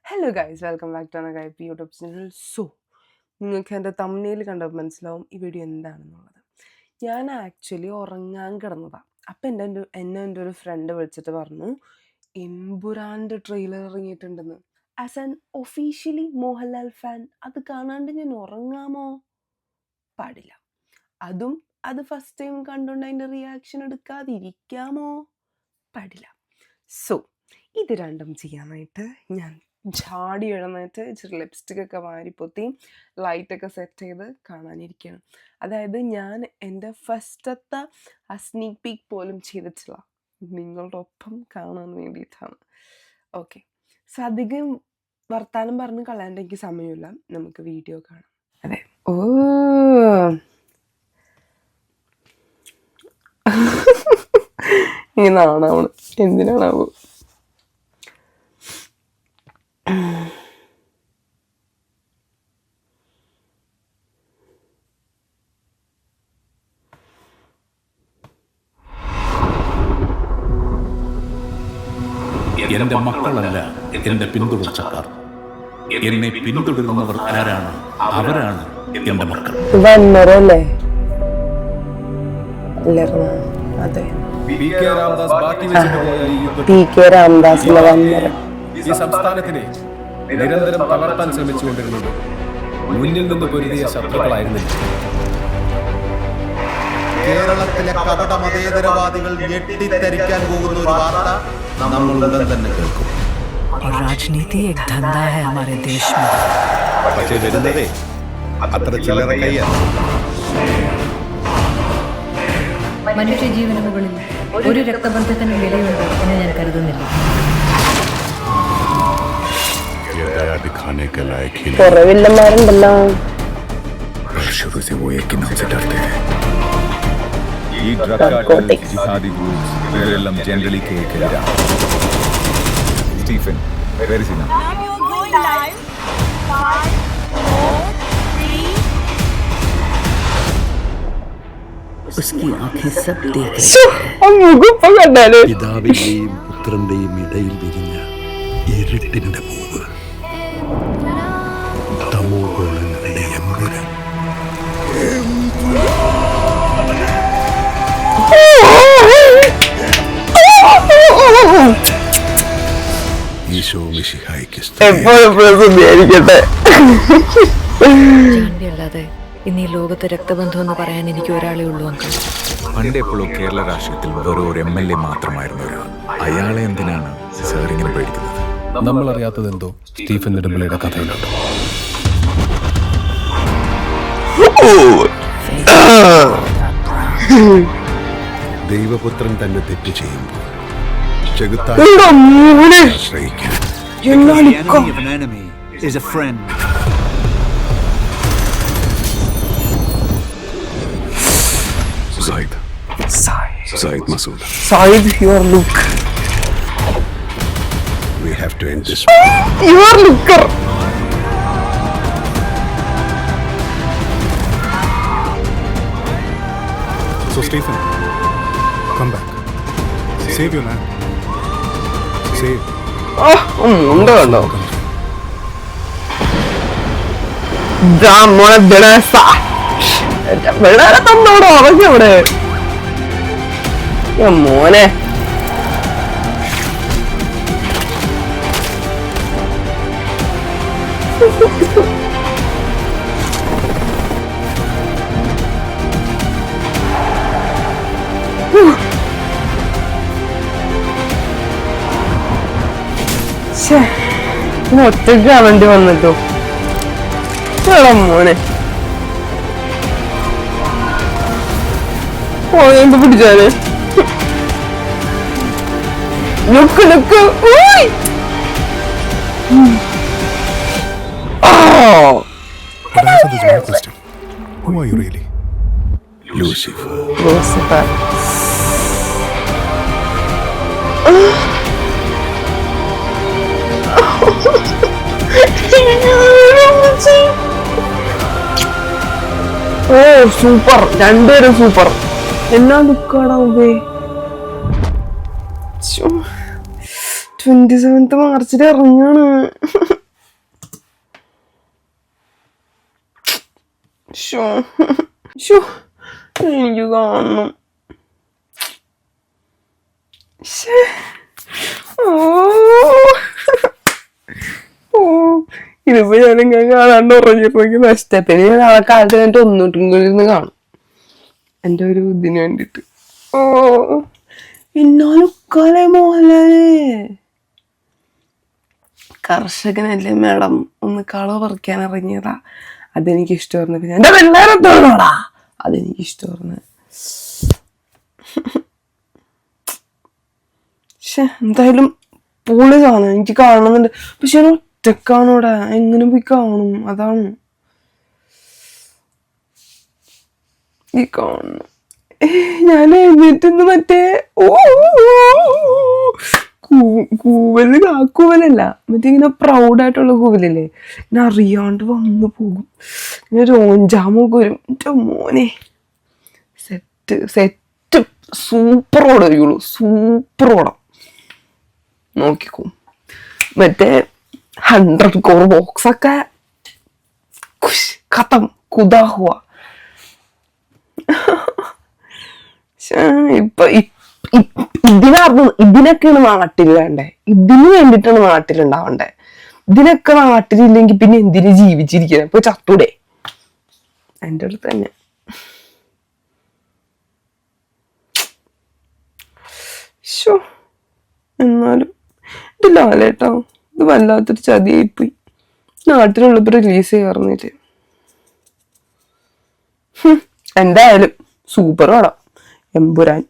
Hello guys, welcome back to അനഗൈപ്പ് YouTube channel. നിങ്ങൾക്ക് എൻ്റെ തമ്പ്നെയിൽ കണ്ടപ്പോൾ മനസ്സിലാവും ഈ വീഡിയോ എന്താണെന്നുള്ളത്. ഞാൻ ആക്ച്വലി ഉറങ്ങാൻ കിടന്നതാണ്. അപ്പം എന്നെ എൻ്റെ ഒരു ഫ്രണ്ട് വിളിച്ചിട്ട് പറഞ്ഞു, എമ്പുരാൻ്റെ ട്രെയിലർ ഇറങ്ങിയിട്ടുണ്ടെന്ന്. As an officially Mohanlal fan അത് കാണാണ്ട് ഞാൻ ഉറങ്ങാമോ? പാടില്ല. അത് ഫസ്റ്റ് ടൈം കണ്ടുകൊണ്ട് അതിൻ്റെ റിയാക്ഷൻ എടുക്കാതിരിക്കാമോ? പാടില്ല. ഇത് രണ്ടും ചെയ്യാനായിട്ട് ഞാൻ ചാടി എഴുന്നേറ്റ് ഇച്ചിരി ലിപ്സ്റ്റിക്കൊക്കെ വാരിപ്പൊത്തി ലൈറ്റൊക്കെ സെറ്റ് ചെയ്ത് കാണാനിരിക്കുകയാണ്. അതായത് ഞാൻ എൻ്റെ ഫസ്റ്റത്തെ ആ സ്നീക്ക് പീക്ക് പോലും ചെയ്തിട്ടില്ല, നിങ്ങളുടെ ഒപ്പം കാണാൻ വേണ്ടിയിട്ടാണ്. ഓക്കെ, അധികം വർത്താനം പറഞ്ഞ് കളയാണ്ട് എനിക്ക് സമയമില്ല, നമുക്ക് വീഡിയോ കാണാം. അതെ, ഈ നാണാവണം, എന്തിനാണാവോ? എന്റെ മക്കളല്ല എന്റെ പിന്തുടർച്ചക്കാർ. എന്നെ പിന്തുടരുന്നവർ ആരാണ്? അവരാണ് എന്റെ മക്കൾ. അതെ, ഈ സംസ്ഥാനത്തിനെ നിരന്തരം തകർത്താൻ ശ്രമിച്ചുകൊണ്ടിരുന്നത് മുന്നിൽ നിന്ന് പൊരുതിയ ശത്രുക്കളായിരുന്നില്ല. കേരളത്തിലെ കപട മതേതരവാദികൾ ഞെട്ടിത്തരിക്കാൻ പോകുന്ന ഒരു വാർത്ത നമ്മൾ ഉടൻ തന്നെ കേൾക്കും. राजनीति एक धंधा है हमारे देश में. പക്ഷേ വരുന്നതേ അത്ര ചില്ലറ കൈയാണ്. മനുഷ്യ ജീവന് മുകളിൽ ഒരു രക്തബന്ധത്തിന് വിലയുണ്ട് എന്ന് ഞാൻ കരുതുന്നില്ല. കുറവില്ലമാരുണ്ടല്ലോ. ഈ ഡ്രഗ് ജിഹാദി ഗ്രൂപ്പ്സ് ഇവരെല്ലാം ജനറലി കേൾക്കലാണ്. Stephen, where is he now? उसकी आंखें सब देख പിതാവിന്റെയും പുത്രന്റെയും ഇടയിൽ വിരിഞ്ഞ ഇരുട്ടിന്റെ പൂവ്, തമോഗോളങ്ങളുടെ എമ്പുരാൻ. ഈശോ മിശിഹായ്ക്ക് അല്ലാതെ ഇന്ന് ഈ ലോകത്തെ രക്തബന്ധം എന്ന് പറയാൻ എനിക്ക് ഒരാളേ ഉള്ളൂ അങ്കിൾ. പണ്ടെപ്പോഴും കേരള രാഷ്ട്രീയത്തിൽ വെറും ഒരു MLA മാത്രമായിരുന്നു ഒരാൾ. അയാളെ എന്തിനാണ് സാർ ഇങ്ങനെ പേടിക്കുന്നത്? നമ്മൾ അറിയാത്തത് എന്തോ സ്റ്റീഫൻ നെടുമ്പള്ളിയുടെ കഥയിലുണ്ട്. ദൈവപുത്രൻ തന്നെ തെറ്റ് ചെയ്യുമ്പോൾ ചെകുത്താൻ ആശ്രയിക്കാൻ. Said Masood. Said, you are Luke. We have to end this. You are Luker. So Stephen, come back. Save your land. Save. ഉണ്ടോ മോനെ വെള്ളാരെ തന്നോടോ അവർക്ക് അവിടെ മോനെ. ഒറ്റയ്ക്കാ വേണ്ടി വന്നിട്ടോ മോനെ. എന്ത് പിടിച്ചാല് look. Who are you really? Lucifer. ഓ സൂപ്പർ, രണ്ടുപേരും സൂപ്പർ. എന്നാ ലുക്കാടാവേ. 27th മാർച്ചിൽ ഇറങ്ങാണ്. എനിക്ക് കാണണം. ഇതിപ്പോ ഞാനിങ്ങനെ കാണാണ്ട് ഉറങ്ങിപ്പോയി നഷ്ടത്തിന് ഞാൻ നാളെ കാലത്ത് എന്നിട്ട് ഒന്നിട്ടിരുന്ന് കാണും എന്റെ ഒരു ഇതിന് വേണ്ടിട്ട്. എന്നാലും മോഹൻലാലേ കർഷകനല്ലേ മാഡം, ഒന്ന് കള പറിക്കാൻ ഇറങ്ങിയതാ, അതെനിക്ക് ഇഷ്ടമായിരുന്നു. പിന്നെ എന്റെ പിള്ളേരെത്തോടാ അതെനിക്ക് ഇഷ്ടമായിരുന്നു. എന്തായാലും പൊളി സാധനം എനിക്ക് കാണുന്നുണ്ട്. പക്ഷെ ഞാൻ ഒറ്റക്കാണോടെ, എങ്ങനെ പോയി കാണും? അതാണ് ഈ കാണുന്നു. ഞാൻ എഴുന്നേറ്റ് മറ്റേ കൂവല് കൂവലല്ല, മറ്റേ ഇങ്ങനെ പ്രൗഡായിട്ടുള്ള കൂവലല്ലേ, ഞാൻ അറിയാണ്ട് വന്നു പോകും, ഇങ്ങനെ രോഞ്ചാമൊക്കെ വരും. എൻ്റെ മോനെ set set super Odam ആയിരിക്കുള്ളൂ, super Odam. നോക്കിക്കോ, മറ്റേ 100 crore ബോക്സ് ഒക്കെ ഖത്തം കുദാ ഹുവ. ഇപ്പൊ ഇതിനൊക്കെയാണ് നാട്ടിൽ വേണ്ടേ, ഇതിന് വേണ്ടിട്ടാണ് നാട്ടിലുണ്ടാവണ്ടേ. ഇതിനൊക്കെ നാട്ടിലില്ലെങ്കിൽ പിന്നെ എന്തിനു ജീവിച്ചിരിക്കുന്നത്? ഇപ്പൊ ചത്തൂടെ? എൻ്റെ അടുത്ത് തന്നെ. എന്നാലും ഇത് ലാലേട്ടോ, ഇത് വല്ലാത്തൊരു ചതിയായിപ്പോയി. നാട്ടിലുള്ളപ്പോ റിലീസ് ചെയ്യാറുന്നില്ലേ. എന്തായാലും സൂപ്പർ പടം എമ്പുരാൻ.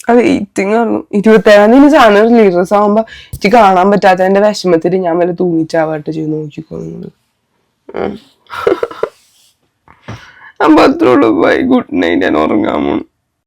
അത് വെയിറ്റിംഗ് ആയിരുന്നു. 27 ചാനൽ റിലീസ് ആവുമ്പോ എനിക്ക് കാണാൻ പറ്റാത്തതിന്റെ വിഷമത്തിൽ ഞാൻ വല്ല തൂങ്ങിച്ചാവാട്ട് ചെയ്ത് നോക്കിക്കോളുന്നത്. അപ്പൊ അത്രേ ഉള്ളൂ. Bye, good night. ഞാൻ ഉറങ്ങാൻ പോണു.